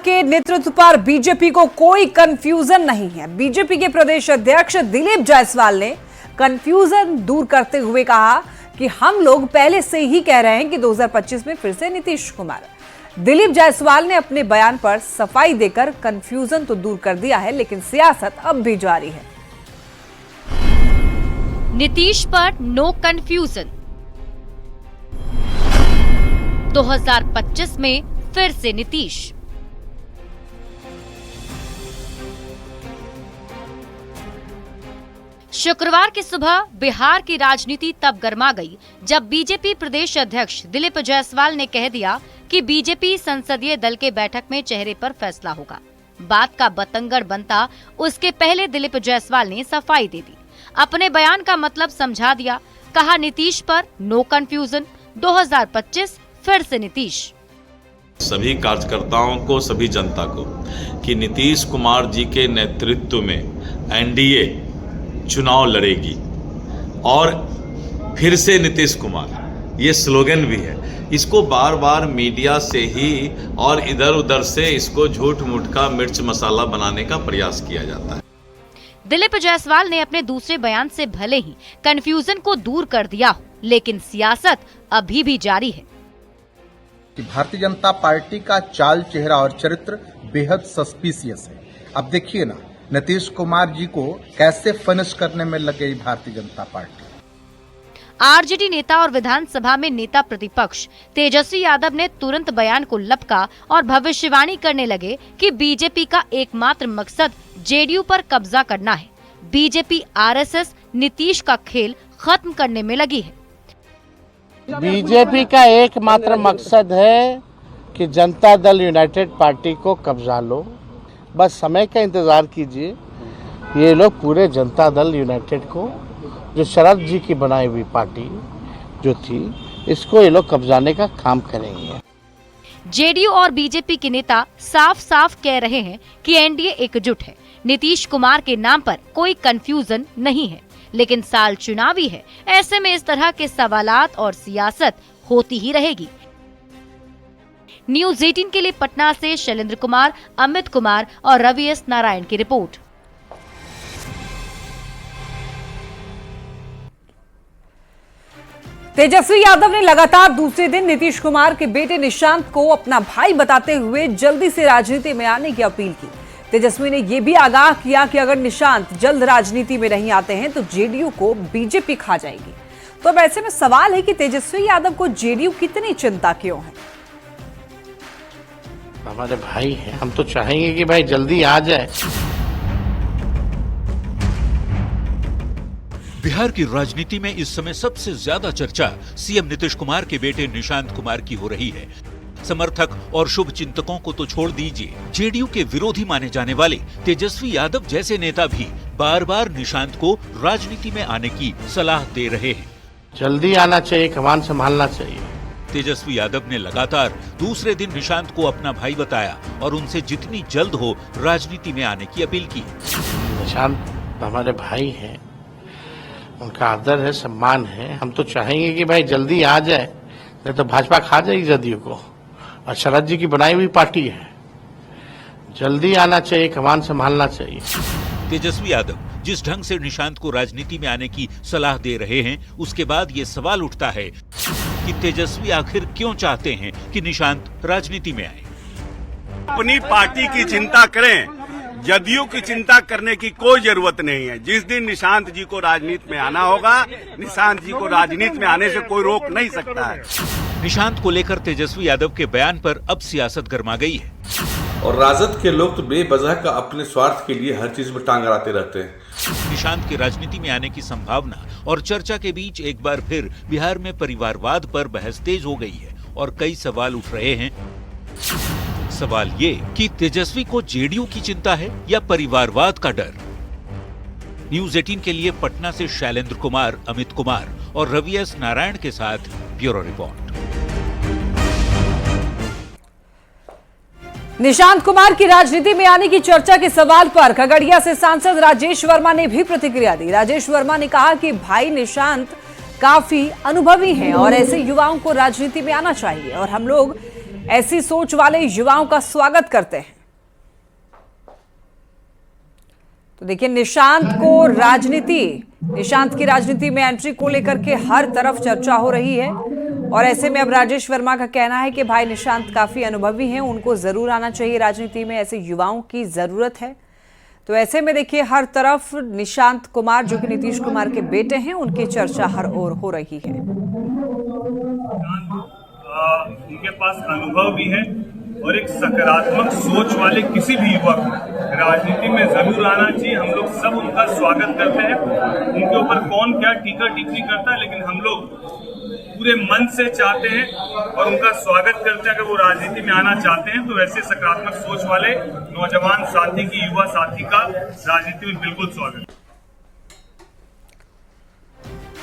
के नेतृत्व पर बीजेपी को कोई कंफ्यूजन नहीं है। बीजेपी के प्रदेश अध्यक्ष दिलीप जायसवाल ने कंफ्यूजन दूर करते हुए कहा कि हम लोग पहले से ही कह रहे हैं कि 2025 में फिर से नीतीश कुमार। दिलीप जायसवाल ने अपने बयान पर सफाई देकर कंफ्यूजन तो दूर कर दिया है, लेकिन सियासत अब भी जारी है। नीतीश पर नो कंफ्यूजन, 2025 में फिर से नीतीश। शुक्रवार की सुबह बिहार की राजनीति तब गर्मा गई जब बीजेपी प्रदेश अध्यक्ष दिलीप जायसवाल ने कह दिया कि बीजेपी संसदीय दल के बैठक में चेहरे पर फैसला होगा। बात का बतंगड़ बनता उसके पहले दिलीप जायसवाल ने सफाई दे दी, अपने बयान का मतलब समझा दिया। कहा नीतीश पर नो कंफ्यूजन, 2025 फिर से नीतीश। सभी कार्यकर्ताओं को, सभी जनता को कि नीतीश कुमार जी के नेतृत्व में एनडीए चुनाव लड़ेगी और फिर से नीतीश कुमार, ये स्लोगन भी है। इसको बार बार मीडिया से ही और इधर उधर से इसको झूठ मूठ का मिर्च मसाला बनाने का प्रयास किया जाता है। दिलीप जायसवाल ने अपने दूसरे बयान से भले ही कंफ्यूजन को दूर कर दिया हो, लेकिन सियासत अभी भी जारी है। भारतीय जनता पार्टी का चाल, चेहरा और चरित्र बेहद सस्पिशियस है। अब देखिए ना, नीतीश कुमार जी को कैसे फिनिश करने में लग गई भारतीय जनता पार्टी। आरजेडी नेता और विधानसभा में नेता प्रतिपक्ष तेजस्वी यादव ने तुरंत बयान को लपका और भविष्यवाणी करने लगे कि बीजेपी का एकमात्र मकसद जेडीयू पर कब्जा करना है। बीजेपी आरएसएस नीतीश का खेल खत्म करने में लगी है। बीजेपी का एकमात्र मकसद है कि जनता दल यूनाइटेड पार्टी को कब्जा लो। बस समय का इंतजार कीजिए। ये लोग पूरे जनता दल यूनाइटेड को, जो शरद जी की बनाई हुई पार्टी जो थी, इसको ये लोग कब्जाने का काम करेंगे। जेडीयू और बीजेपी के नेता साफ साफ कह रहे हैं कि एनडीए एकजुट है। नीतीश कुमार के नाम पर कोई कंफ्यूजन नहीं है, लेकिन साल चुनावी है। ऐसे में इस तरह के सवालात और सियासत होती ही रहेगी। न्यूज़ 18 के लिए पटना से शैलेंद्र कुमार, अमित कुमार और रवि एस नारायण की रिपोर्ट। तेजस्वी यादव ने लगातार दूसरे दिन नीतीश कुमार के बेटे निशांत को अपना भाई बताते हुए जल्दी से राजनीति में आने की अपील की। तेजस्वी ने यह भी आगाह किया कि अगर निशांत जल्द राजनीति में नहीं आते हैं तो जेडीयू को बीजेपी खा जाएगी। तो अब ऐसे में सवाल है कि तेजस्वी यादव को जेडीयू कितनी चिंता क्यों है? हमारे भाई हैं, हम तो चाहेंगे कि भाई जल्दी आ जाए। बिहार की राजनीति में इस समय सबसे ज्यादा चर्चा सीएम नीतीश कुमार के बेटे निशांत कुमार की हो रही है। समर्थक और शुभ चिंतकों को तो छोड़ दीजिए, जेडीयू के विरोधी माने जाने वाले तेजस्वी यादव जैसे नेता भी बार बार निशांत को राजनीति में आने की सलाह दे रहे हैं। जल्दी आना चाहिए, कमान संभालना चाहिए। तेजस्वी यादव ने लगातार दूसरे दिन निशांत को अपना भाई बताया और उनसे जितनी जल्द हो राजनीति में आने की अपील की। निशांत हमारे भाई हैं, उनका आदर है, सम्मान है। हम तो चाहेंगे कि भाई जल्दी आ जाए, नहीं तो भाजपा खा जाएगी जदयू को, और शरद जी की बनाई हुई पार्टी है। जल्दी आना चाहिए, कमान संभालना चाहिए। तेजस्वी यादव जिस ढंग से निशांत को राजनीति में आने की सलाह दे रहे हैं, उसके बाद ये सवाल उठता है कि तेजस्वी आखिर क्यों चाहते हैं कि निशांत राजनीति में आए। अपनी पार्टी की चिंता करें, जदयू की चिंता करने की कोई जरूरत नहीं है। जिस दिन निशांत जी को राजनीति में आना होगा, निशांत जी को राजनीति में आने से कोई रोक नहीं सकता है। निशांत को लेकर तेजस्वी यादव के बयान पर अब सियासत गर्मा गई है। और राजद के लोग तो बेवजह का अपने स्वार्थ के लिए हर चीज में टांग अड़ाते रहते हैं। निशांत के राजनीति में आने की संभावना और चर्चा के बीच एक बार फिर बिहार में परिवारवाद पर बहस तेज हो गई है और कई सवाल उठ रहे हैं। सवाल ये कि तेजस्वी को जेडीयू की चिंता है या परिवारवाद का डर। न्यूज़ 18 के लिए पटना से शैलेंद्र कुमार, अमित कुमार और रवि एस नारायण के साथ ब्यूरो रिपोर्ट। निशांत कुमार की राजनीति में आने की चर्चा के सवाल पर खगड़िया से सांसद राजेश वर्मा ने भी प्रतिक्रिया दी। राजेश वर्मा ने कहा कि भाई निशांत काफी अनुभवी हैं और ऐसे युवाओं को राजनीति में आना चाहिए और हम लोग ऐसी सोच वाले युवाओं का स्वागत करते हैं। तो देखिए, निशांत की राजनीति में एंट्री को लेकर के हर तरफ चर्चा हो रही है और ऐसे में अब राजेश वर्मा का कहना है कि भाई निशांत काफी अनुभवी हैं, उनको जरूर आना चाहिए राजनीति में, ऐसे युवाओं की जरूरत है। तो ऐसे में देखिए हर तरफ निशांत कुमार जो कि नीतीश कुमार के बेटे हैं, उनकी चर्चा हर ओर हो रही है। उनके पास अनुभव भी है और एक सकारात्मक सोच वाले किसी भी युवक को राजनीति में जरूर आना चाहिए। हम लोग सब उनका स्वागत करते हैं। उनके ऊपर कौन क्या टीका टिप्पणी करता है, लेकिन हम लोग पूरे मन से चाहते हैं और उनका स्वागत करते हैं। अगर वो राजनीति में आना चाहते हैं तो ऐसे सकारात्मक सोच वाले नौजवान साथी की, युवा साथी का राजनीति में बिल्कुल स्वागत।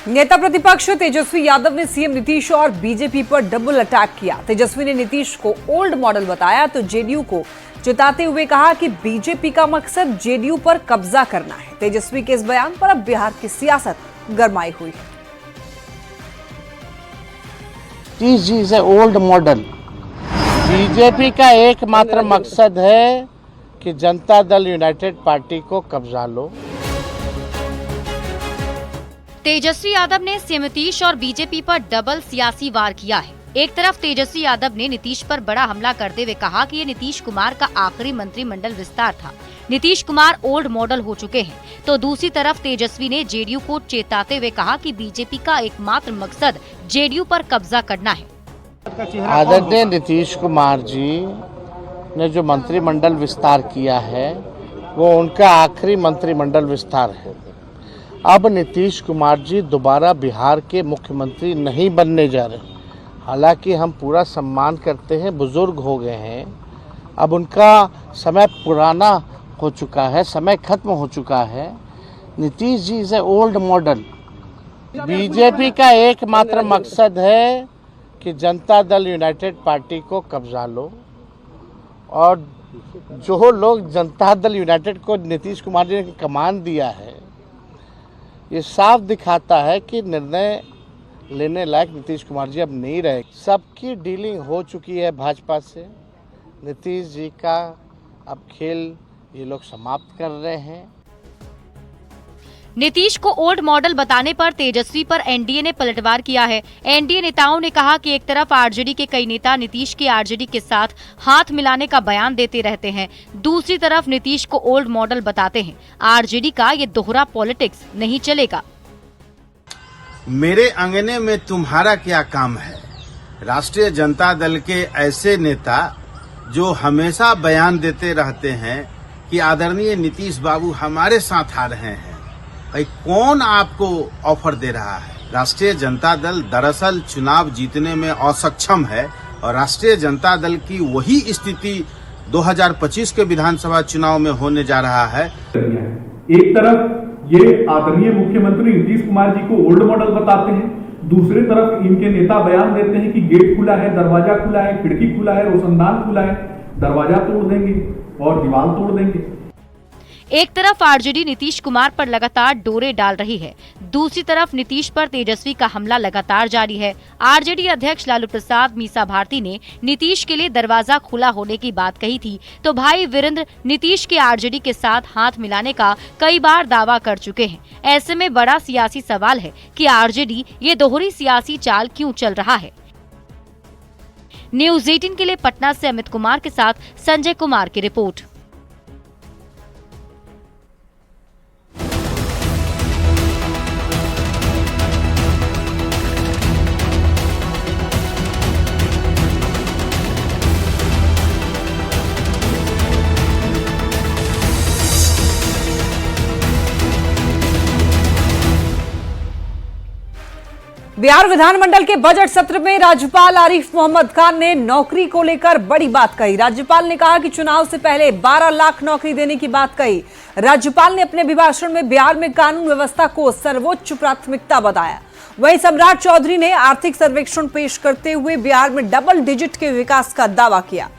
नेता प्रतिपक्ष तेजस्वी यादव ने सीएम नीतीश और बीजेपी पर डबल अटैक किया। तेजस्वी ने नीतीश को ओल्ड मॉडल बताया तो जेडीयू को चिताते हुए कहा कि बीजेपी का मकसद जेडीयू पर कब्जा करना है। तेजस्वी के इस बयान पर अब बिहार की सियासत गरमाई हुई है। Nitish ji is old model. BJP का एकमात्र मकसद है कि जनता दल यूनाइटेड पार्टी को कब्जा लो। तेजस्वी यादव ने सीएम नीतीश और बीजेपी पर डबल सियासी वार किया है। एक तरफ तेजस्वी यादव ने नीतीश पर बड़ा हमला करते हुए कहा कि ये नीतीश कुमार का आखिरी मंत्रिमंडल विस्तार था, नीतीश कुमार ओल्ड मॉडल हो चुके हैं। तो दूसरी तरफ तेजस्वी ने जेडीयू को चेताते हुए कहा कि बीजेपी का एकमात्र मकसद जेडीयू पर कब्जा करना है। आदरणीय नीतीश कुमार जी ने जो मंत्रिमंडल विस्तार किया है वो उनका आखिरी मंत्रिमंडल विस्तार है। अब नीतीश कुमार जी दोबारा बिहार के मुख्यमंत्री नहीं बनने जा रहे। हालांकि हम पूरा सम्मान करते हैं, बुजुर्ग हो गए हैं, अब उनका समय पुराना हो चुका है, समय खत्म हो चुका है। Nitish ji is a old model. BJP का एकमात्र मकसद है कि जनता दल यूनाइटेड पार्टी को कब्जा लो और जो लोग जनता दल यूनाइटेड को नीतीश कुमार जी ने कमान दिया है, ये साफ दिखाता है कि निर्णय लेने लायक नीतीश कुमार जी अब नहीं रहे। सबकी डीलिंग हो चुकी है भाजपा से। नीतीश जी का अब खेल ये लोग समाप्त कर रहे हैं। नीतीश को ओल्ड मॉडल बताने पर तेजस्वी पर एनडीए ने पलटवार किया है। एनडीए नेताओं ने कहा कि एक तरफ आरजेडी के कई नेता नीतीश की आरजेडी के साथ हाथ मिलाने का बयान देते रहते हैं, दूसरी तरफ नीतीश को ओल्ड मॉडल बताते हैं। आरजेडी का ये दोहरा पॉलिटिक्स नहीं चलेगा। मेरे अंगने में तुम्हारा क्या काम है। राष्ट्रीय जनता दल के ऐसे नेता जो हमेशा बयान देते रहते हैं कि आदरणीय नीतीश बाबू हमारे साथ आ रहे हैं, भाई कौन आपको ऑफर दे रहा है? राष्ट्रीय जनता दल दरअसल चुनाव जीतने में असक्षम है और राष्ट्रीय जनता दल की वही स्थिति 2025 के विधानसभा चुनाव में होने जा रहा है। एक तरफ ये आदरणीय मुख्यमंत्री नीतीश कुमार जी को ओल्ड मॉडल बताते हैं, दूसरी तरफ इनके नेता बयान देते हैं कि गेट खुला है, दरवाजा खुला है, खिड़की खुला है, रोशनदान खुला है, दरवाजा तोड़ देंगे और दीवार तोड़ देंगे। एक तरफ आरजेडी नीतीश कुमार पर लगातार डोरे डाल रही है, दूसरी तरफ नीतीश पर तेजस्वी का हमला लगातार जारी है। आरजेडी अध्यक्ष लालू प्रसाद मीसा भारती ने नीतीश के लिए दरवाजा खुला होने की बात कही थी, तो भाई वीरेंद्र नीतीश के आरजेडी के साथ हाथ मिलाने का कई बार दावा कर चुके हैं। ऐसे में बड़ा सियासी सवाल है कि आरजेडी ये दोहरी सियासी चाल क्यों चल रहा है। न्यूज़ 18 के लिए पटना से अमित कुमार के साथ संजय कुमार की रिपोर्ट। बिहार विधानमंडल के बजट सत्र में राज्यपाल आरिफ मोहम्मद खान ने नौकरी को लेकर बड़ी बात कही। राज्यपाल ने कहा कि चुनाव से पहले 12 लाख नौकरी देने की बात कही। राज्यपाल ने अपने अभिभाषण में बिहार में कानून व्यवस्था को सर्वोच्च प्राथमिकता बताया। वहीं सम्राट चौधरी ने आर्थिक सर्वेक्षण पेश करते हुए बिहार में डबल डिजिट के विकास का दावा किया।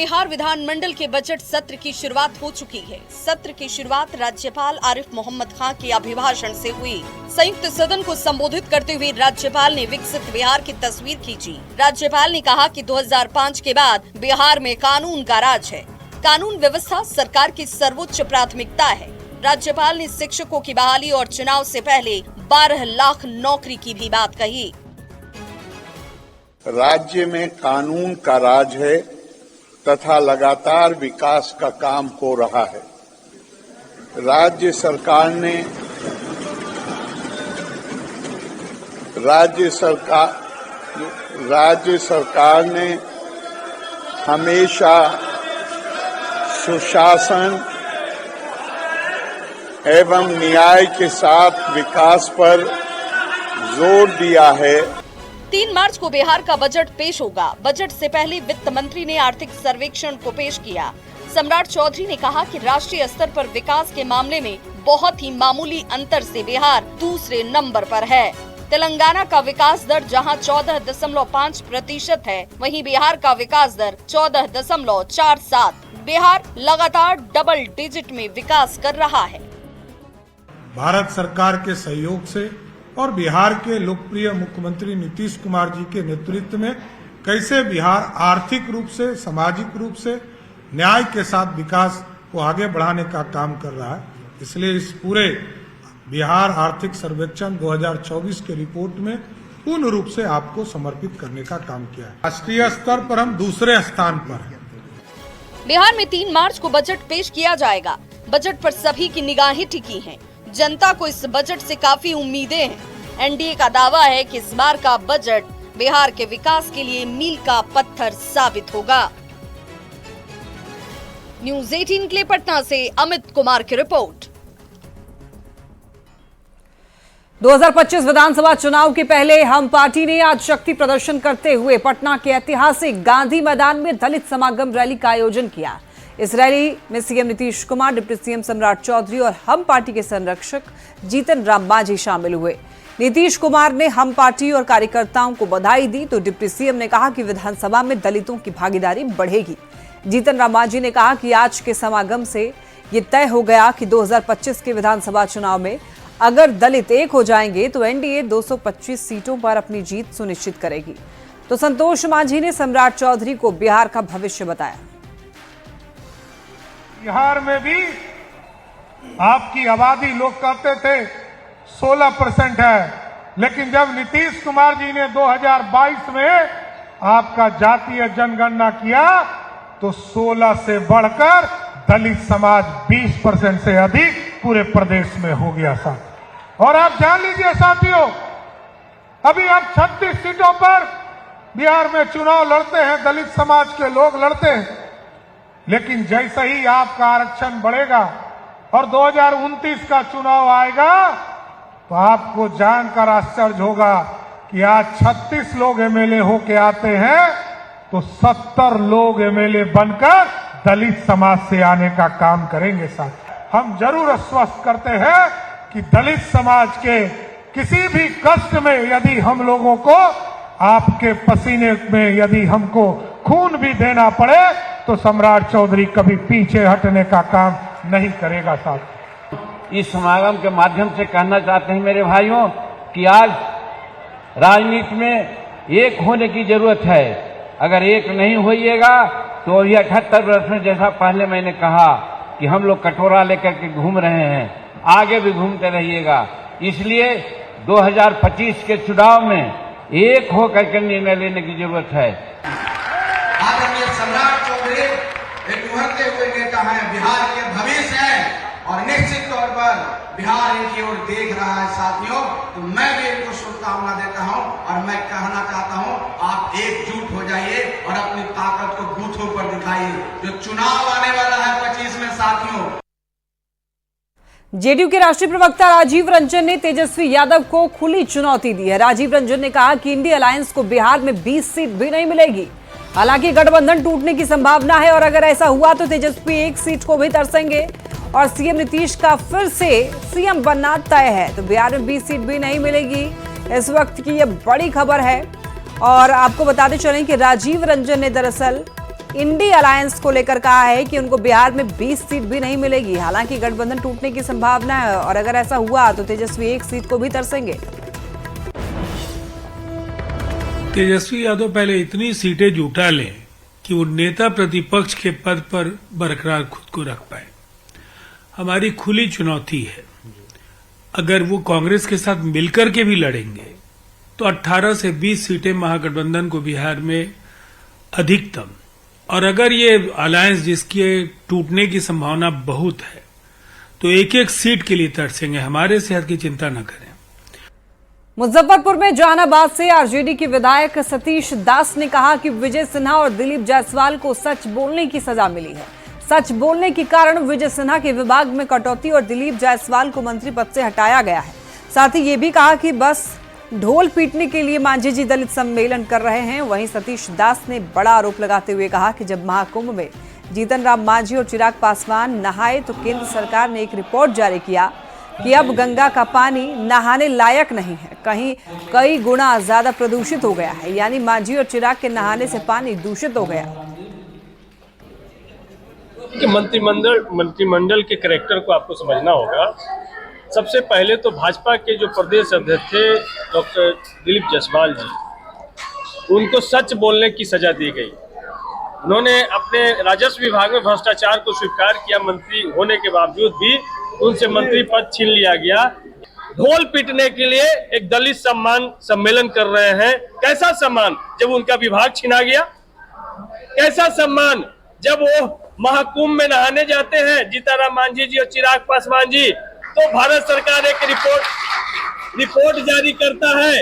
बिहार विधानमंडल के बजट सत्र की शुरुआत हो चुकी है। सत्र की शुरुआत राज्यपाल आरिफ मोहम्मद खान के अभिभाषण से हुई। संयुक्त सदन को संबोधित करते हुए राज्यपाल ने विकसित बिहार की तस्वीर खींची। राज्यपाल ने कहा कि 2005 के बाद बिहार में कानून का राज है। कानून व्यवस्था सरकार की सर्वोच्च प्राथमिकता है। राज्यपाल ने शिक्षकों की बहाली और चुनाव से पहले 12 लाख नौकरी की भी बात कही। राज्य में कानून का राज है तथा लगातार विकास का काम हो रहा है। राज्य सरकार ने हमेशा सुशासन एवं न्याय के साथ विकास पर जोर दिया है। 3 मार्च को बिहार का बजट पेश होगा। बजट से पहले वित्त मंत्री ने आर्थिक सर्वेक्षण को पेश किया। सम्राट चौधरी ने कहा कि राष्ट्रीय स्तर पर विकास के मामले में बहुत ही मामूली अंतर से बिहार दूसरे नंबर पर है। तेलंगाना का विकास दर जहां 14.5% है, वहीं बिहार का विकास दर 14.47। बिहार लगातार डबल डिजिट में विकास कर रहा है। भारत सरकार के सहयोग से और बिहार के लोकप्रिय मुख्यमंत्री नीतीश कुमार जी के नेतृत्व में कैसे बिहार आर्थिक रूप से, सामाजिक रूप से, न्याय के साथ विकास को आगे बढ़ाने का काम कर रहा है। इसलिए इस पूरे बिहार आर्थिक सर्वेक्षण 2024 के रिपोर्ट में पूर्ण रूप से आपको समर्पित करने का काम किया है। राष्ट्रीय स्तर पर हम दूसरे स्थान पर हैं। बिहार में 3 मार्च को बजट पेश किया जाएगा। बजट पर सभी की निगाहें टिकी हैं। जनता को इस बजट से काफी उम्मीदें हैं। एनडीए का दावा है कि इस बार का बजट बिहार के विकास के लिए मील का पत्थर साबित होगा। न्यूज़ 18 के लिए पटना से अमित कुमार की रिपोर्ट। 2025 विधानसभा चुनाव के पहले हम पार्टी ने आज शक्ति प्रदर्शन करते हुए पटना के ऐतिहासिक गांधी मैदान में दलित समागम रैली का आयोजन किया। इस रैली में CM Nitish Kumar, deputy CM सम्राट चौधरी और हम पार्टी के संरक्षक जीतन राम मांझी शामिल हुए। नीतीश कुमार ने हम पार्टी और कार्यकर्ताओं को बधाई दी तो डिप्टी सीएम ने कहा कि विधानसभा में दलितों की भागीदारी बढ़ेगी। जीतन राम मांझी ने कहा कि आज के समागम से ये तय हो गया कि 2025 के विधानसभा चुनाव में अगर दलित एक हो जाएंगे तो एनडीए 225 सीटों पर अपनी जीत सुनिश्चित करेगी। तो संतोष मांझी ने सम्राट चौधरी को बिहार का भविष्य बताया। बिहार में भी आपकी आबादी लोग कहते थे 16% है, लेकिन जब नीतीश कुमार जी ने 2022 में आपका जातीय जनगणना किया तो 16 से बढ़कर दलित समाज 20% से अधिक पूरे प्रदेश में हो गया साथ। और आप जान लीजिए साथियों, अभी आप 36 सीटों पर बिहार में चुनाव लड़ते हैं, दलित समाज के लोग लड़ते हैं, लेकिन जैसे ही आपका आरक्षण बढ़ेगा और 2029 का चुनाव आएगा तो आपको जानकर आश्चर्य होगा कि आज 36 लोग एमएलए होके आते हैं तो 70 लोग एमएलए बनकर दलित समाज से आने का काम करेंगे। साथ हम जरूर आश्वस्त करते हैं कि दलित समाज के किसी भी कष्ट में यदि हम लोगों को आपके पसीने में यदि हमको खून भी देना पड़े तो सम्राट चौधरी कभी पीछे हटने का काम नहीं करेगा। साथ इस समागम के माध्यम से कहना चाहते हैं मेरे भाइयों कि आज राजनीति में एक होने की जरूरत है। अगर एक नहीं होइएगा तो ये 78 वर्ष में, जैसा पहले मैंने कहा कि हम लोग कटोरा लेकर के घूम रहे हैं, आगे भी घूमते रहिएगा। इसलिए 2025 के चुनाव में एक होकर के निर्णय लेने की जरूरत है। आदरणीय सम्राट चौधरी एक उभरते हुए नेता है, बिहार के भविष्य है और निश्चित तौर पर बिहार इनकी ओर देख रहा है। साथियों, तो मैं भी इनको शुभकामना देता हूं और मैं कहना चाहता हूं आप एकजुट हो जाइए और अपनी ताकत को बूथों पर दिखाइए। जो चुनाव आने वाला है 25 में साथियों। जेडीयू के राष्ट्रीय प्रवक्ता राजीव रंजन ने तेजस्वी यादव को खुली चुनौती दी है। राजीव रंजन ने कहा कि इंडिया अलायंस को बिहार में 20 सीट भी नहीं मिलेगी। हालांकि गठबंधन टूटने की संभावना है और अगर ऐसा हुआ तो तेजस्वी 1 सीट को भी तरसेंगे और सीएम नीतीश का फिर से सीएम बनना तय है। तो बिहार में 20 सीट भी नहीं मिलेगी। इस वक्त की यह बड़ी खबर है और आपको बताते चलें कि राजीव रंजन ने दरअसल इंडी अलायंस को लेकर कहा है कि उनको बिहार में 20 सीट भी नहीं मिलेगी। हालांकि गठबंधन टूटने की संभावना है और अगर ऐसा हुआ तो तेजस्वी 1 सीट को भी तरसेंगे। तेजस्वी यादव पहले इतनी सीटें जुटा लें कि वो नेता प्रतिपक्ष के पद पर बरकरार खुद को रख पाए। हमारी खुली चुनौती है, अगर वो कांग्रेस के साथ मिलकर के भी लड़ेंगे तो 18 से 20 सीटें महागठबंधन को बिहार में अधिकतम, और अगर ये अलायंस जिसके टूटने की संभावना बहुत है तो एक एक सीट के लिए तरसेंगे। हमारे सेहत की चिंता न करें। मुजफ्फरपुर में जहानाबाद से आरजेडी के विधायक सतीश दास ने कहा कि विजय सिन्हा और दिलीप जायसवाल को सच बोलने की सजा मिली है। सच बोलने के कारण विजय सिन्हा के विभाग में कटौती और दिलीप जायसवाल को मंत्री पद से हटाया गया है। साथ ही ये भी कहा कि बस ढोल पीटने के लिए मांझी जी दलित सम्मेलन कर रहे हैं। वहीं सतीश दास ने बड़ा आरोप लगाते हुए कहा कि जब महाकुंभ में जीतन राम मांझी और चिराग पासवान नहाए तो केंद्र सरकार ने एक रिपोर्ट जारी किया कि अब गंगा का पानी नहाने लायक नहीं है, कहीं कई गुना ज्यादा प्रदूषित हो गया है। यानी मांझी और चिराग के नहाने से पानी दूषित हो गया। कि मंत्रिमंडल के कैरेक्टर को आपको समझना होगा। सबसे पहले तो भाजपा के जो प्रदेश अध्यक्ष थे डॉक्टर दिलीप जायसवाल जी, उनको सच बोलने की सजा दी गई। उन्होंने अपने राजस्व विभाग में भ्रष्टाचार को स्वीकार किया, मंत्री होने के बावजूद भी उनसे मंत्री पद छीन लिया गया। ढोल पीटने के लिए एक दलित सम्मान सम्मेलन कर रहे हैं। कैसा सम्मान जब उनका विभाग छीना गया? कैसा सम्मान जब वो महाकुंभ में नहाने जाते हैं जीतनराम मांझी जी और चिराग पासवान जी, तो भारत सरकार एक रिपोर्ट जारी करता है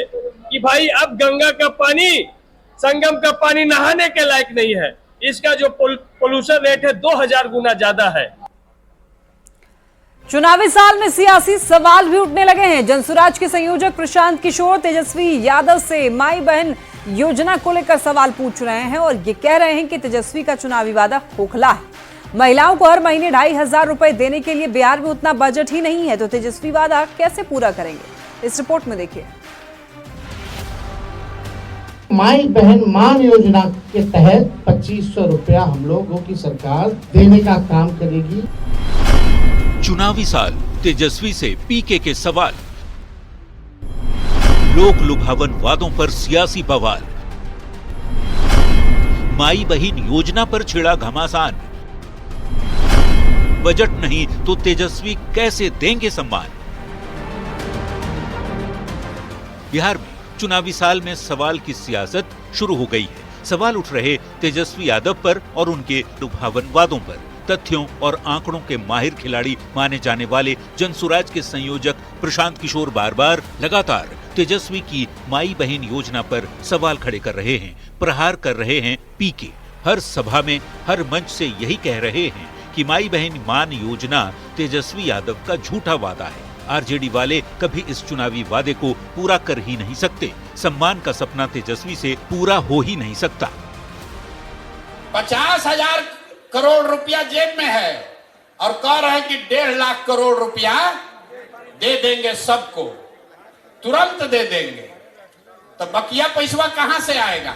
कि भाई अब गंगा का पानी, संगम का पानी नहाने के लायक नहीं है। इसका जो पोल्यूशन रेट है 2000 गुना ज्यादा है। चुनावी साल में सियासी सवाल भी उठने लगे हैं। जनसुराज के संयोजक प्रशांत किशोर तेजस्वी यादव से माई बहन योजना को लेकर सवाल पूछ रहे हैं और ये कह रहे हैं कि तेजस्वी का चुनावी वादा खोखला है। महिलाओं को हर महीने 2500 रुपए देने के लिए बिहार में उतना बजट ही नहीं है, तो तेजस्वी वादा कैसे पूरा करेंगे? इस रिपोर्ट में देखिए। माई बहन मान योजना के तहत 2500 रुपया हम लोगों की सरकार देने का काम करेगी। चुनावी साल, तेजस्वी से पीके के सवाल, लोक लुभावन वादों पर सियासी बवाल, माई बहन योजना पर छिड़ा घमासान, बजट नहीं तो तेजस्वी कैसे देंगे सम्मान? बिहार में चुनावी साल में सवाल की सियासत शुरू हो गई है। सवाल उठ रहे तेजस्वी यादव पर और उनके लुभावन वादों पर। तथ्यों और आंकड़ों के माहिर खिलाड़ी माने जाने वाले जनसुराज के संयोजक प्रशांत किशोर बार बार लगातार तेजस्वी की माई बहन योजना पर सवाल खड़े कर रहे हैं, प्रहार कर रहे हैं पीके। हर सभा में, हर मंच से यही कह रहे हैं कि माई बहन मान योजना तेजस्वी यादव का झूठा वादा है। आरजेडी वाले कभी इस चुनावी वादे को पूरा कर ही नहीं सकते। सम्मान का सपना तेजस्वी से पूरा हो ही नहीं सकता। 50,000 करोड़ रुपया जेब में है और कह रहे हैं कि 1.5 लाख करोड़ रुपया दे देंगे, सबको तुरंत दे देंगे, तो बकिया पैसा कहां से आएगा?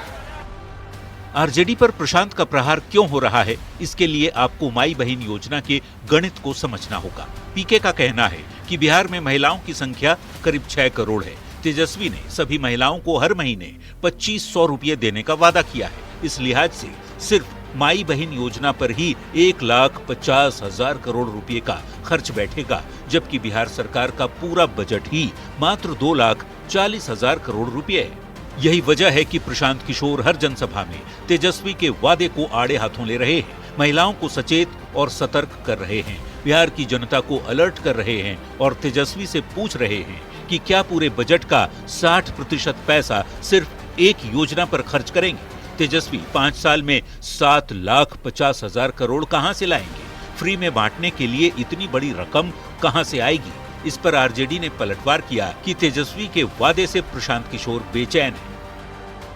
आरजेडी पर प्रशांत का प्रहार क्यों हो रहा है, इसके लिए आपको माई बहन योजना के गणित को समझना होगा। पीके का कहना है कि बिहार में महिलाओं की संख्या करीब 6 करोड़ है। तेजस्वी ने सभी महिलाओं को हर महीने 2500 रुपये देने का वादा किया है। इस लिहाज से सिर्फ माई बहन योजना पर ही 1,50,000 करोड़ रुपए का खर्च बैठेगा, जबकि बिहार सरकार का पूरा बजट ही मात्र 2,40,000 करोड़ रुपए है। यही वजह है कि प्रशांत किशोर हर जनसभा में तेजस्वी के वादे को आड़े हाथों ले रहे हैं, महिलाओं को सचेत और सतर्क कर रहे हैं, बिहार की जनता को अलर्ट कर रहे हैं और तेजस्वी से पूछ रहे हैं कि क्या पूरे बजट का 60% पैसा सिर्फ एक योजना पर खर्च करेंगे। तेजस्वी 5 साल में 7,50,000 करोड़ कहां से लाएंगे? फ्री में बांटने के लिए इतनी बड़ी रकम कहां से आएगी? इस पर आरजेडी ने पलटवार किया कि तेजस्वी के वादे से प्रशांत किशोर बेचैन है।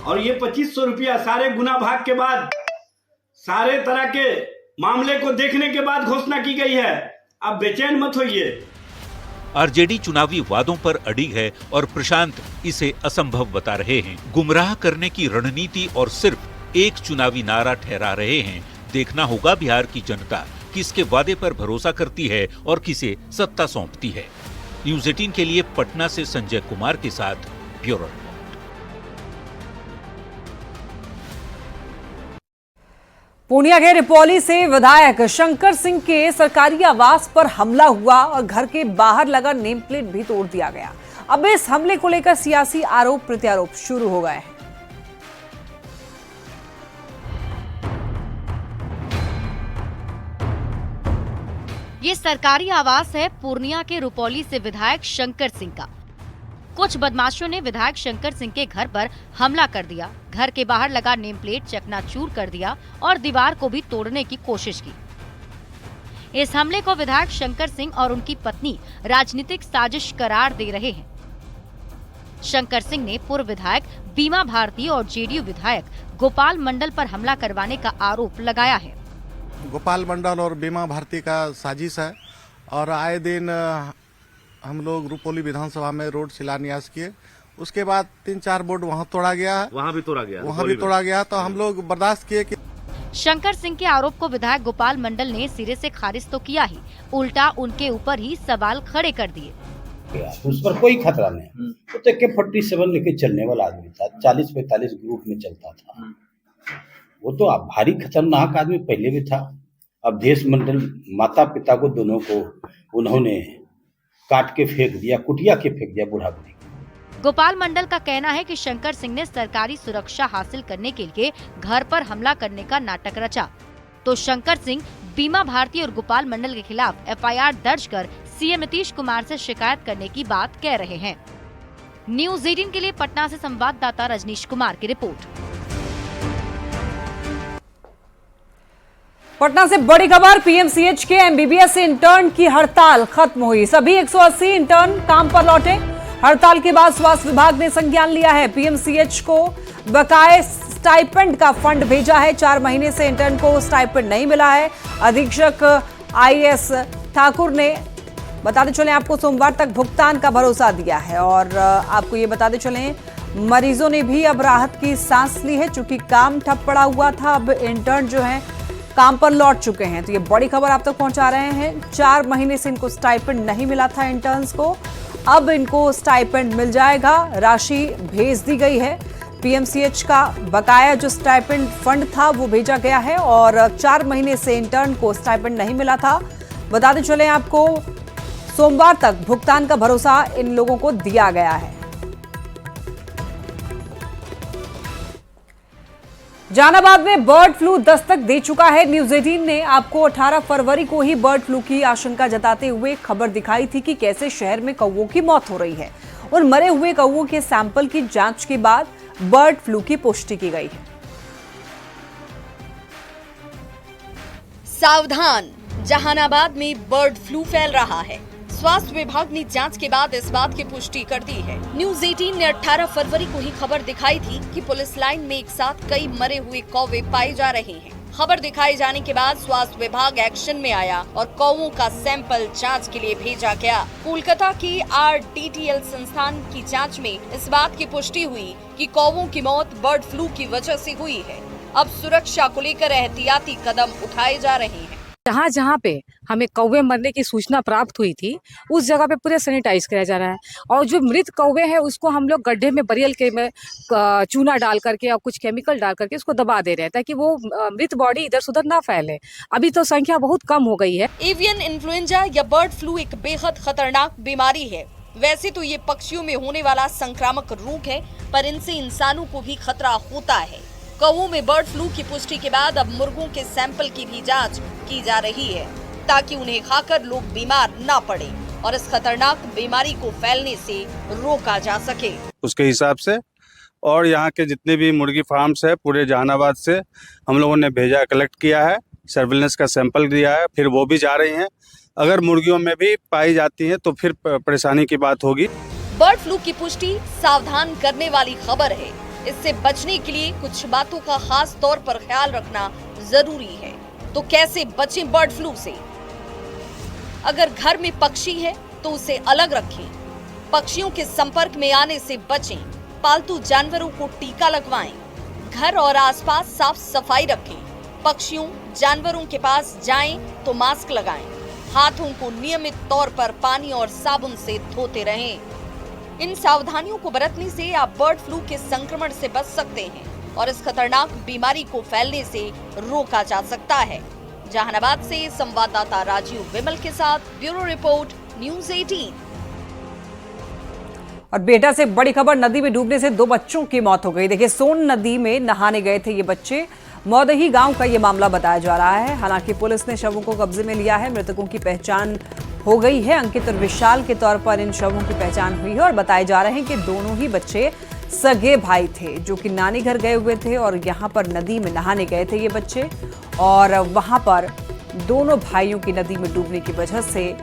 और ये 2500 रुपया सारे गुना भाग के बाद, सारे तरह के मामले को देखने के बाद घोषणा की गई है। अब बेचैन मत होइए। आरजेडी चुनावी वादों पर अड़िग है और प्रशांत इसे असंभव बता रहे हैं। गुमराह करने की रणनीति और सिर्फ एक चुनावी नारा ठहरा रहे हैं। देखना होगा बिहार की जनता किसके वादे पर भरोसा करती है और किसे सत्ता सौंपती है। न्यूज़ 18 के लिए पटना से संजय कुमार के साथ ब्यूरो रिपोर्ट। पूर्णिया के रिपौली से विधायक शंकर सिंह के सरकारी आवास पर हमला हुआ और घर के बाहर लगा नेम प्लेट भी तोड़ दिया गया। अब इस हमले को लेकर सियासी आरोप प्रत्यारोप शुरू हो गए हैं। ये सरकारी आवास है पूर्णिया के रुपौली से विधायक शंकर सिंह का। कुछ बदमाशों ने विधायक शंकर सिंह के घर पर हमला कर दिया, घर के बाहर लगा नेम प्लेट चकनाचूर कर दिया और दीवार को भी तोड़ने की कोशिश की। इस हमले को विधायक शंकर सिंह और उनकी पत्नी राजनीतिक साजिश करार दे रहे हैं। शंकर सिंह ने पूर्व विधायक बीमा भारती और जेडीयू विधायक गोपाल मंडल पर हमला करवाने का आरोप लगाया है। गोपाल मंडल और बीमा भारती का साजिश है और आए दिन हम लोग रुपौली विधानसभा में रोड शिलान्यास किए, उसके बाद 3-4 बोर्ड वहाँ तोड़ा गया है, वहाँ भी तोड़ा गया तो हम लोग बर्दाश्त किए कि शंकर सिंह के आरोप को विधायक गोपाल मंडल ने सिरे से खारिज तो किया ही, उल्टा उनके ऊपर ही सवाल खड़े कर दिए। उस पर कोई खतरा नहीं, वो तो AK-47 लेके चलने वाला आदमी था, 40-45 ग्रुप में चलता था। वो तो भारी खतरनाक आदमी पहले भी था। अब देश मंडल माता पिता को दोनों को उन्होंने काट के फेंक दिया, कुटिया के फेंक दिया बुढ़ापे। गोपाल मंडल का कहना है कि शंकर सिंह ने सरकारी सुरक्षा हासिल करने के लिए घर पर हमला करने का नाटक रचा, तो शंकर सिंह बीमा भारती और गोपाल मंडल के खिलाफ FIR दर्ज कर CM नीतीश कुमार से शिकायत करने की बात कह रहे हैं। न्यूज़ 18 के लिए पटना से संवाददाता रजनीश कुमार की रिपोर्ट। पटना से बड़ी खबर, PMCH के MBBS इंटर्न की हड़ताल खत्म हुई। सभी 180 इंटर्न काम पर लौटे। हड़ताल के बाद स्वास्थ्य विभाग ने संज्ञान लिया है। PMCH को बकाये स्टाइपेंड का फंड भेजा है। 4 महीने से इंटर्न को स्टाइपेंड नहीं मिला है। अधीक्षक IS ठाकुर ने बताते चले आपको सोमवार तक भुगतान का भरोसा दिया है। और आपको ये बताते चले मरीजों ने भी अब राहत की सांस ली है, चूंकि काम ठप पड़ा हुआ था। अब इंटर्न जो है काम पर लौट चुके हैं। तो ये बड़ी खबर आप तक पहुंचा रहे हैं। 4 महीने से इनको स्टाइपेंड नहीं मिला था इंटर्न्स को, अब इनको स्टाइपेंड मिल जाएगा। राशि भेज दी गई है। PMCH का बकाया जो स्टाइपेंड फंड था वो भेजा गया है और 4 महीने से इंटर्न को स्टाइपेंड नहीं मिला था। बताते चले आपको सोमवार तक भुगतान का भरोसा इन लोगों को दिया गया है। जहानाबाद में बर्ड फ्लू दस्तक दे चुका है। न्यूज़ 18 ने आपको 18 फरवरी को ही बर्ड फ्लू की आशंका जताते हुए खबर दिखाई थी कि कैसे शहर में कौवों की मौत हो रही है। उन मरे हुए कौवों के सैंपल की जांच के बाद बर्ड फ्लू की पुष्टि की गई है। सावधान, जहानाबाद में बर्ड फ्लू फैल रहा है। स्वास्थ्य विभाग ने जांच के बाद इस बात की पुष्टि कर दी है। न्यूज़ 18 ने 18 फरवरी को ही खबर दिखाई थी कि पुलिस लाइन में एक साथ कई मरे हुए कौवे पाए जा रहे हैं। खबर दिखाई जाने के बाद स्वास्थ्य विभाग एक्शन में आया और कौवों का सैंपल जांच के लिए भेजा गया। कोलकाता की RDTL संस्थान की जांच में इस बात की पुष्टि हुई कि कौवों की मौत बर्ड फ्लू की वजह से हुई है। अब सुरक्षा को लेकर एहतियाती कदम उठाए जा रहे हैं। जहाँ जहाँ पे हमें कौवे मरने की सूचना प्राप्त हुई थी उस जगह पे पूरे सैनिटाइज कराया जा रहा है और जो मृत कौवे हैं उसको हम लोग गड्ढे में बरियल के में चूना डाल करके और कुछ केमिकल डाल करके उसको दबा दे रहे हैं ताकि वो मृत बॉडी इधर उधर ना फैले। अभी तो संख्या बहुत कम हो गई है। एवियन इन्फ्लुएंजा या बर्ड फ्लू एक बेहद खतरनाक बीमारी है। वैसे तो ये पक्षियों में होने वाला संक्रामक रोग है, पर इनसे इंसानों को भी खतरा होता है। कौवों में बर्ड फ्लू की पुष्टि के बाद अब मुर्गों के सैंपल की भी जांच की जा रही है ताकि उन्हें खाकर लोग बीमार ना पड़े और इस खतरनाक बीमारी को फैलने से रोका जा सके। उसके हिसाब से और यहाँ के जितने भी मुर्गी फार्म्स है पूरे जहानाबाद से हम लोगों ने भेजा, कलेक्ट किया है, सर्विलेंस का सैंपल दिया है, फिर वो भी जा रही हैं। अगर मुर्गियों में भी पाई जाती है तो फिर परेशानी की बात होगी। बर्ड फ्लू की पुष्टि सावधान करने वाली खबर है। इससे बचने के लिए कुछ बातों का खास तौर पर ख्याल रखना जरूरी है। तो कैसे बचें बर्ड फ्लू से? अगर घर में पक्षी है तो उसे अलग रखें, पक्षियों के संपर्क में आने से बचें, पालतू जानवरों को टीका लगवाएं, घर और आसपास साफ सफाई रखें। पक्षियों, जानवरों के पास जाएं तो मास्क लगाएं। हाथों को नियमित तौर पर पानी और साबुन से धोते रहें। इन सावधानियों को बरतने से आप बर्ड फ्लू के संक्रमण से बच सकते हैं और इस खतरनाक बीमारी को फैलने से रोका जा सकता है। जहानाबाद से संवाददाता राजीव विमल के साथ ब्यूरो रिपोर्ट, न्यूज़ 18। और बेटा से बड़ी खबर, नदी में डूबने से 2 बच्चों की मौत हो गई। देखिए, सोन नदी में नहाने गए थे ये बच्चे। मौदही गांव का ये मामला बताया जा रहा है। हालांकि पुलिस ने शवों को कब्जे में लिया है। मृतकों की पहचान हो गई है। अंकित और विशाल के तौर पर इन शवों की पहचान हुई है और बताए जा रहे हैं कि दोनों ही बच्चे सगे भाई थे, जो कि नानी घर गए हुए थे और यहाँ पर नदी में नहाने गए थे ये बच्चे। और वहां पर दोनों भाइयों की नदी में डूबने की वजह से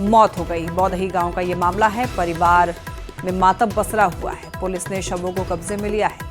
मौत हो गई। मौदही गांव का ये मामला है। परिवार में मातम पसरा हुआ है। पुलिस ने शवों को कब्जे में लिया है।